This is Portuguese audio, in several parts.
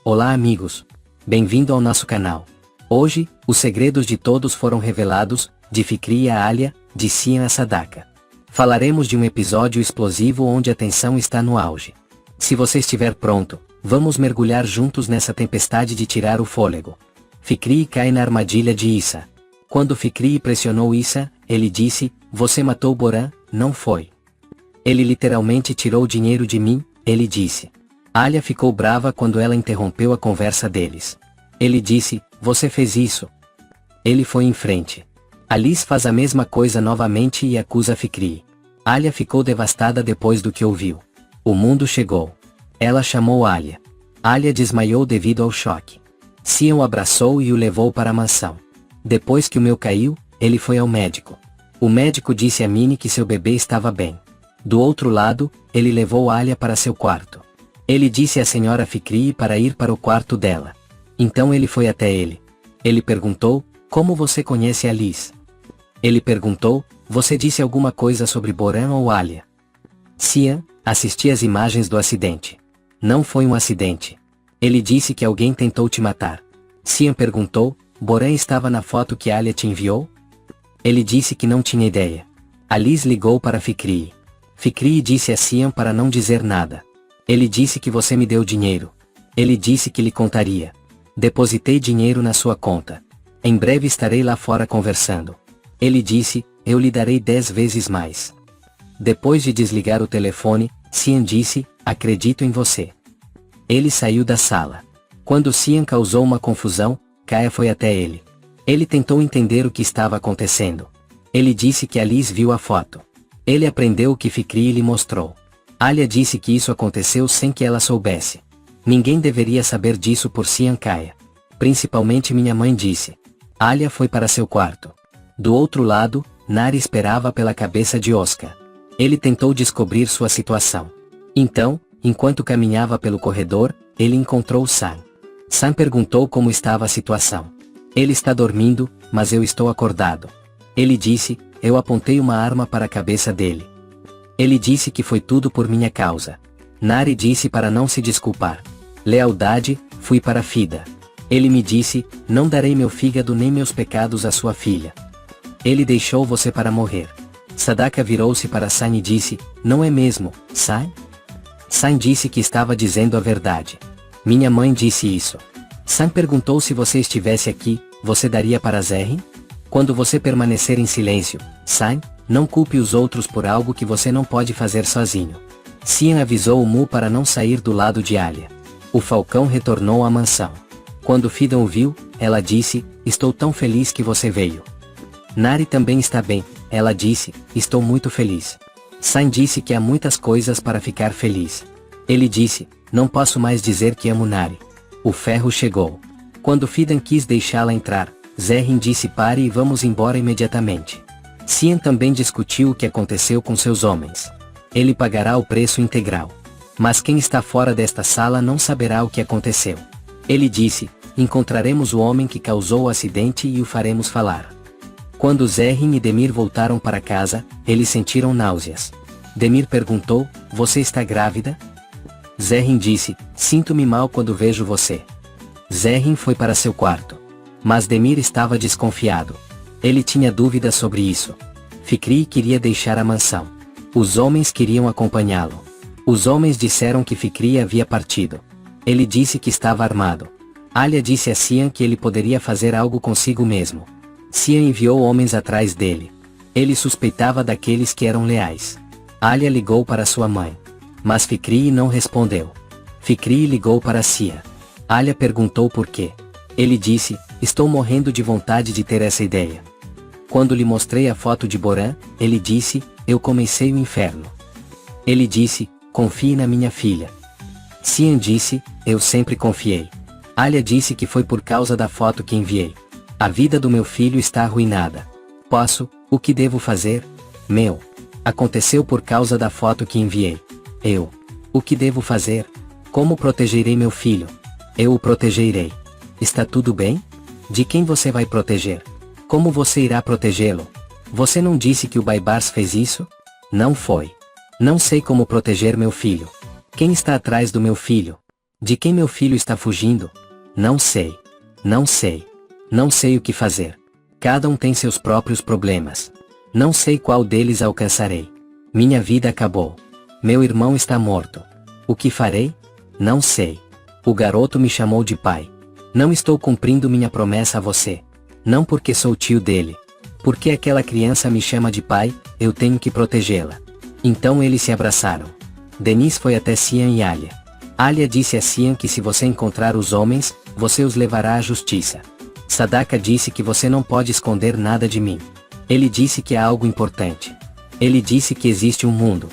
Olá amigos! Bem-vindo ao nosso canal. Hoje, os segredos de todos foram revelados, de Fikri a Alia, de Sian a Sadaka. Falaremos de um episódio explosivo onde a tensão está no auge. Se você estiver pronto, vamos mergulhar juntos nessa tempestade de tirar o fôlego. Fikri cai na armadilha de Issa. Quando Fikri pressionou Issa, ele disse, você matou Boran, não foi? Ele literalmente tirou o dinheiro de mim, ele disse. Alia ficou brava quando ela interrompeu a conversa deles. Ele disse, você fez isso. Ele foi em frente. Alice faz a mesma coisa novamente e acusa Fikri. Alia ficou devastada depois do que ouviu. O mundo chegou. Ela chamou Alia. Alia desmaiou devido ao choque. Sian o abraçou e o levou para a mansão. Depois que o meu caiu, ele foi ao médico. O médico disse a Minnie que seu bebê estava bem. Do outro lado, ele levou Alia para seu quarto. Ele disse à senhora Fikri para ir para o quarto dela. Então ele foi até ele. Ele perguntou, como você conhece Alice? Ele perguntou, você disse alguma coisa sobre Boran ou Alia? Sian, assisti às imagens do acidente. Não foi um acidente. Ele disse que alguém tentou te matar. Sian perguntou, Boran estava na foto que Alia te enviou? Ele disse que não tinha ideia. Alice ligou para Fikri. Fikri disse a Sian para não dizer nada. Ele disse que você me deu dinheiro. Ele disse que lhe contaria. Depositei dinheiro na sua conta. Em breve estarei lá fora conversando. Ele disse, eu lhe darei 10 vezes mais. Depois de desligar o telefone, Sian disse, acredito em você. Ele saiu da sala. Quando Sian causou uma confusão, Kaya foi até ele. Ele tentou entender o que estava acontecendo. Ele disse que Alice viu a foto. Ele aprendeu o que Fikri lhe mostrou. Alia disse que isso aconteceu sem que ela soubesse. Ninguém deveria saber disso por Sian Kaya. Principalmente minha mãe disse. Alia foi para seu quarto. Do outro lado, Nari esperava pela cabeça de Oscar. Ele tentou descobrir sua situação. Então, enquanto caminhava pelo corredor, ele encontrou Sam. Sam perguntou como estava a situação. Ele está dormindo, mas eu estou acordado. Ele disse, eu apontei uma arma para a cabeça dele. Ele disse que foi tudo por minha causa. Nari disse para não se desculpar. Lealdade, fui para Fida. Ele me disse, não darei meu fígado nem meus pecados à sua filha. Ele deixou você para morrer. Sadaka virou-se para Sam e disse, não é mesmo, Sam? Sam disse que estava dizendo a verdade. Minha mãe disse isso. Sam perguntou se você estivesse aqui, você daria para Zerrin? Quando você permanecer em silêncio, Sam, não culpe os outros por algo que você não pode fazer sozinho. Sian avisou o Mu para não sair do lado de Alia. O falcão retornou à mansão. Quando Fidan o viu, ela disse, estou tão feliz que você veio. Nari também está bem, ela disse, estou muito feliz. Sam disse que há muitas coisas para ficar feliz. Ele disse, não posso mais dizer que amo Nari. O ferro chegou. Quando Fidan quis deixá-la entrar, Zerrin disse pare e vamos embora imediatamente. Sian também discutiu o que aconteceu com seus homens. Ele pagará o preço integral. Mas quem está fora desta sala não saberá o que aconteceu. Ele disse, encontraremos o homem que causou o acidente e o faremos falar. Quando Zerrin e Demir voltaram para casa, eles sentiram náuseas. Demir perguntou, você está grávida? Zerrin disse, sinto-me mal quando vejo você. Zerrin foi para seu quarto. Mas Demir estava desconfiado. Ele tinha dúvidas sobre isso. Fikri queria deixar a mansão. Os homens queriam acompanhá-lo. Os homens disseram que Fikri havia partido. Ele disse que estava armado. Alia disse a Sian que ele poderia fazer algo consigo mesmo. Sian enviou homens atrás dele. Ele suspeitava daqueles que eram leais. Alia ligou para sua mãe. Mas Fikri não respondeu. Fikri ligou para Sian. Alia perguntou por quê. Ele disse, estou morrendo de vontade de ter essa ideia. Quando lhe mostrei a foto de Boran, ele disse, eu comecei o inferno. Ele disse, confie na minha filha. Sian disse, eu sempre confiei. Alia disse que foi por causa da foto que enviei. A vida do meu filho está arruinada. O que devo fazer? Aconteceu por causa da foto que enviei. O que devo fazer? Como protegerei meu filho? Eu o protegerei. Está tudo bem? De quem você vai proteger? Como você irá protegê-lo? Você não disse que o Baibars fez isso? Não foi. Não sei como proteger meu filho. Quem está atrás do meu filho? De quem meu filho está fugindo? Não sei. Não sei. Não sei o que fazer. Cada tem seus próprios problemas. Não sei qual deles alcançarei. Minha vida acabou. Meu irmão está morto. O que farei? Não sei. O garoto me chamou de pai. Não estou cumprindo minha promessa a você. Não porque sou tio dele. Porque aquela criança me chama de pai, eu tenho que protegê-la. Então eles se abraçaram. Denis foi até Cian e Alia. Alia disse a Cian que se você encontrar os homens, você os levará à justiça. Sadaka disse que você não pode esconder nada de mim. Ele disse que há algo importante. Ele disse que existe um mundo.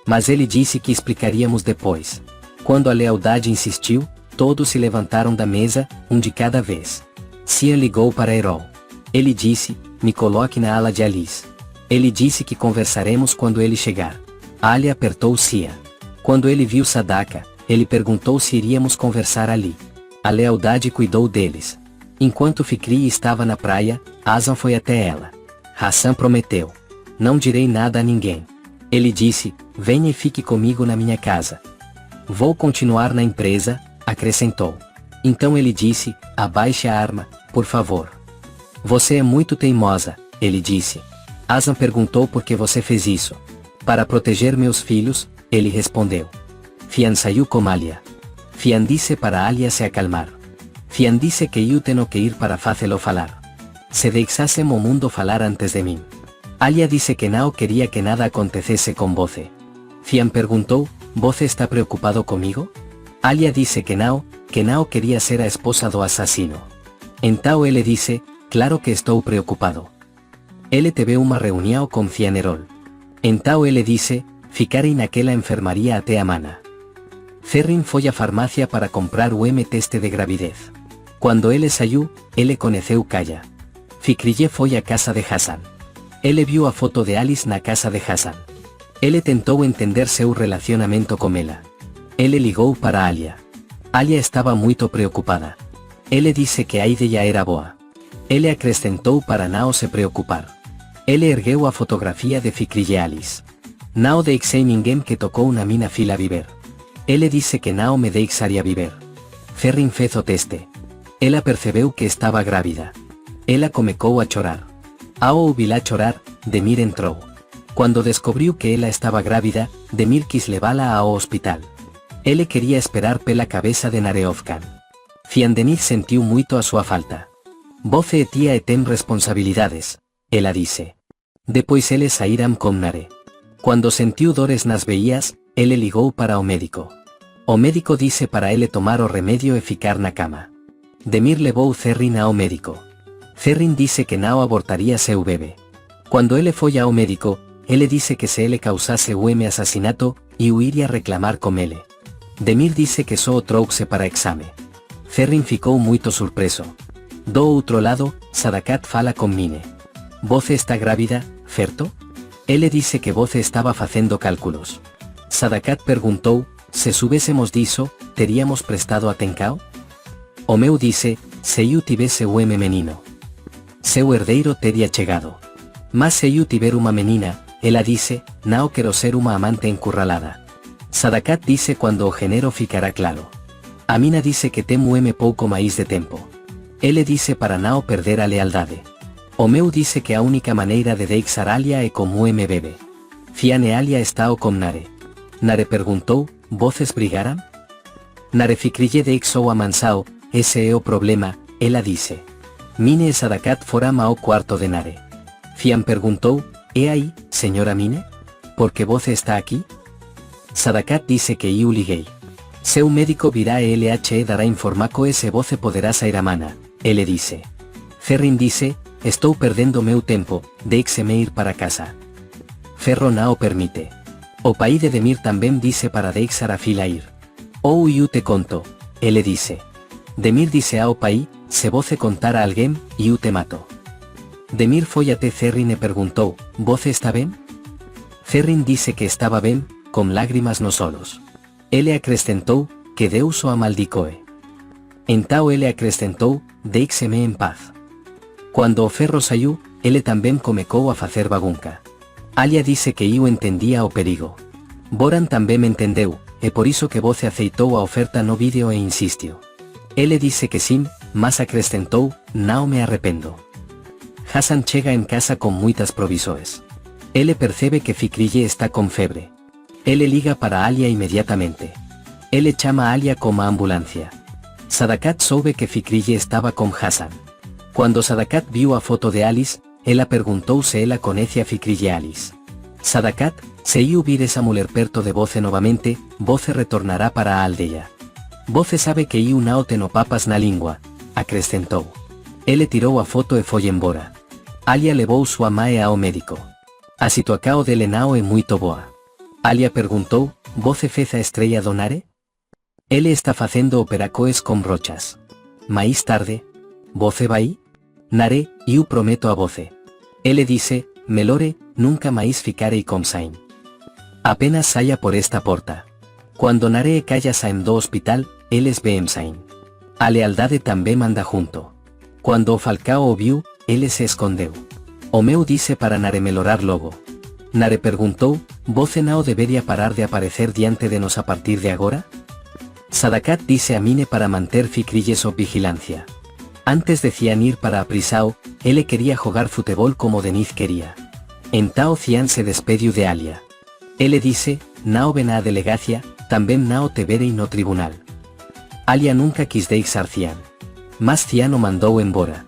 Mas ele disse que explicaríamos depois. Quando a lealdade insistiu, todos se levantaram da mesa, um de cada vez. Cian ligou para Erol. Ele disse, me coloque na ala de Alice. Ele disse que conversaremos quando ele chegar. Alia apertou Cian. Quando ele viu Sadaka, ele perguntou se iríamos conversar ali. A lealdade cuidou deles. Enquanto Fikri estava na praia, Hasan foi até ela. Hassan prometeu. Não direi nada a ninguém. Ele disse, venha e fique comigo na minha casa. Vou continuar na empresa, acrescentou. Então ele disse, abaixe a arma, por favor. Você é muito teimosa, ele disse. Hasan perguntou por que você fez isso. Para proteger meus filhos, ele respondeu. Fian saiu com Alia. Fian disse para Alia se acalmar. Fian disse que eu tenho que ir para fazê-lo falar. Se deixassem o mundo falar antes de mim. Alia disse que não queria que nada acontecesse com você. Fian perguntou, você está preocupado comigo? Alia disse que não queria ser a esposa do assassino. Então ele disse, claro que estou preocupado. Ele teve uma reunião com Fian Erol. Então ele disse, ficarei naquela enfermaria até amanhã. Ferrin foi à farmácia para comprar o teste de gravidez. Quando ele saiu, ele conheceu Kaya. Fikriye foi à casa de Hassan. Ele viu a foto de Alice na casa de Hassan. Ele tentou entender seu relacionamento com ela. Ele ligou para Alia. Alia estava muito preocupada. Ele disse que a ideia era boa. Ele acrescentou para não se preocupar. Ele ergueu a fotografia de Fikri e Alice. Não deixei ninguém que tocou na minha filha viver. Ele disse que não me deixaria viver. Ferrin fez o teste. Ela percebeu que estava grávida. Ela começou a chorar. Ao ouvi-la chorar, Demir entrou. Quando descobriu que ela estava grávida, Demir quis levá-la ao hospital. Ele queria esperar pela cabeça de Nareovkan. Fian Denis sentiu muito a sua falta. Você e tia tem responsabilidades, ela disse. Depois eles saíram com Nare. Quando sentiu dores nas veias, ele ligou para o médico. O médico disse para ele tomar o remédio e ficar na cama. Demir levou Ferrin ao médico. Ferrin disse que não abortaria seu bebê. Quando ele foi ao médico, ele disse que se ele causasse o assassinato, eu iria reclamar com ele. Demir disse que só o trouxe para exame. Ferrin ficou muito surpreso. Do outro lado, Sadakat fala com Mine. Você está grávida, certo? Ele disse que você estava fazendo cálculos. Sadakat perguntou, se soubéssemos disso, teríamos prestado atenção? O meu disse, se eu tivesse o menino. Seu herdeiro teria chegado. Mas se eu tiver uma menina, ela disse, não quero ser uma amante encurralada. Sadakat disse quando o género ficará claro. A mina disse que tem pouco mais de tempo. Ele disse para não perder a lealdade. O meu disse que a única maneira de deixar Alia é como bebe. Fian e Alia estão com Nare. Nare perguntou, vocês brigaram? Nare Fikriye deixou a mansão, esse é o problema, ela disse. Mine e Sadakat foram ao quarto de Nare. Fian perguntou, e aí, senhora Mine? Por que você está aqui? Sadakat disse que eu liguei. Seu médico virá e LHE dará informaco e se você poderá sair amanhã, ele disse. Ferrin disse, estou perdendo meu tempo, deixe-me ir para casa. Ferro não o permite. O pai de Demir também disse para deixar a filha ir. Ou eu te conto, ele disse. Demir disse ao pai, se você contar a alguém, eu te mato. Demir foi até Ferrin e perguntou, você está bem? Ferrin disse que estava bem, com lágrimas nos olhos. Ele acrescentou, que Deus o amaldiçoe. Então ele acrescentou, deixe-me em paz. Quando o ferro saiu, ele também começou a fazer bagunça. Alia disse que eu entendia o perigo. Boran também entendeu, e por isso que você aceitou a oferta no vídeo e insistiu. Ele disse que sim, mas acrescentou, não me arrependo. Hassan chega em casa com muitas provisões. Ele percebe que Fikrille está com febre. Ele liga para Alia imediatamente. Ele chama Alia como a ambulância. Sadakat soube que Fikrille estava com Hassan. Quando Sadakat viu a foto de Alice, ela perguntou se ela conhece a Fikrille Alice. Sadakat, se eu vir essa mulher perto de você novamente, você retornará para a aldeia. Você sabe que eu não tenho papas na língua, acrescentou. Ele tirou a foto e foi embora. Alia levou sua mãe ao médico. A situação dele não é muito boa. Alia perguntou, você fez a estreia do Nare? Ele está fazendo operações com rochas. Mais tarde, você vai? Nare, eu prometo a você. Ele disse, melhore, nunca mais ficarei com Sain. Apenas saia por esta porta. Quando Nare e Kaya saem do hospital, eles veem Sain. A lealdade também anda junto. Quando o Falcao o viu, ele se escondeu. O meu disse para Nare melhorar logo. Nare perguntou, você não deveria parar de aparecer diante de nós a partir de agora? Sadakat disse a Mine para manter Fikrille sob vigilância. Antes de Cian ir para a prisão, ele queria jogar futebol como Denise queria. Então Cian se despediu de Alia. Ele disse, não ven à delegacia, também não te verei no tribunal. Alia nunca quis deixar Cian. Mas Cian o mandou embora.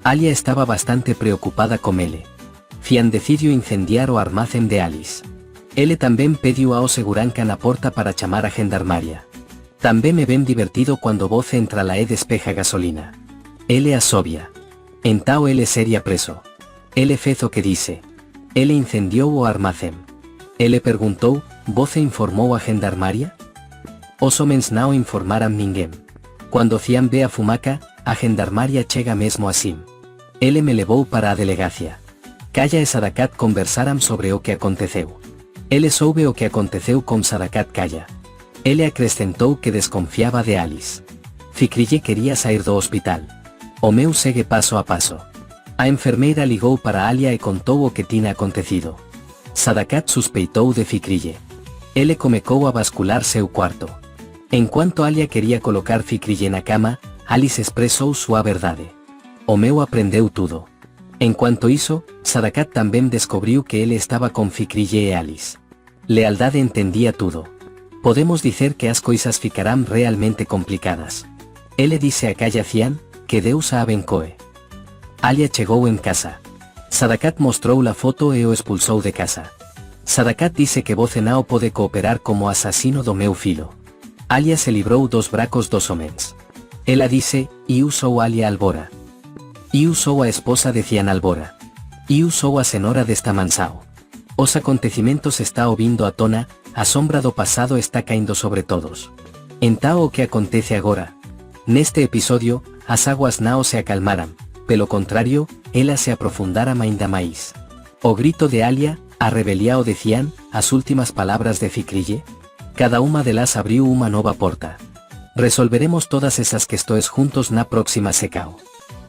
Alia estava bastante preocupada com ele. Cian decidiu incendiar o armazém de Alice. Ele também pediu ao segurança na porta para chamar a gendarmaria. Também me vem divertido quando você entra lá e despeja gasolina. Ele assobia. Então ele seria preso. Ele fez o que disse. Ele incendiou o armazém. Ele perguntou, você informou a gendarmaria? Os homens não informaram ninguém. Quando Cian vê a fumaca, a gendarmaria chega mesmo assim. Ele me levou para a delegacia. Kaya e Sadakat conversaram sobre o que aconteceu. Ele soube o que aconteceu com Sadakat Kaya. Ele acrescentou que desconfiava de Alice. Fikrille queria sair do hospital. O meu segue passo a passo. A enfermeira ligou para Alia e contou o que tinha acontecido. Sadakat suspeitou de Fikrille. Ele começou a bascular seu quarto. Enquanto Alia queria colocar Fikrille na cama, Alice expressou sua verdade. O meu aprendeu tudo. Enquanto isso, Sadakat também descobriu que ele estava com Fikrille e Alice. Lealdade entendia tudo. Podemos dizer que as coisas ficarão realmente complicadas. Ele disse a Kaya Cian, que Deus a abençoe. Alia chegou em casa. Sadakat mostrou a foto e o expulsou de casa. Sadakat disse que você não pode cooperar como assassino do meu filho. Alia se livrou dos bracos dos homens. Ela disse, eu sou Alia Albora. Eu sou a esposa de Cian Albora. Eu sou a senhora desta mansão. Os acontecimentos estão vindo à tona, a sombra do passado está caindo sobre todos. Então o que acontece agora? Neste episódio, as águas não se acalmaram, pelo contrário, elas se aprofundaram ainda mais. O grito de Alia, a rebelião de Cian, as últimas palavras de Fikrille, cada uma delas abriu uma nova porta. Resolveremos todas essas questões juntos na próxima secao.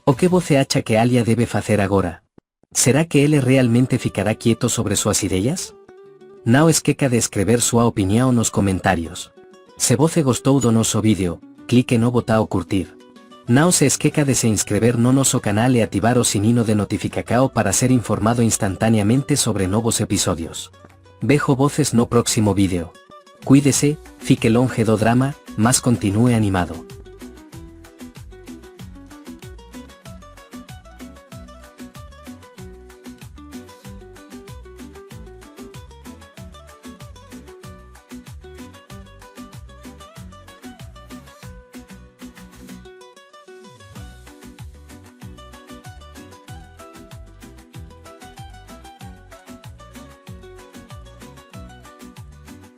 O que você acha que Alia debe fazer agora? Será que ele realmente ficará quieto sobre suas ideias? Não esqueça de escrever sua opinião nos comentários. Se você gostou do nosso vídeo, clique no botão curtir. Não se esqueça de se inscrever no nosso canal e ativar o sininho de notificação para ser informado instantaneamente sobre novos episódios. Vejo voces no próximo vídeo. Cuídese, fique longe do drama, mas continue animado.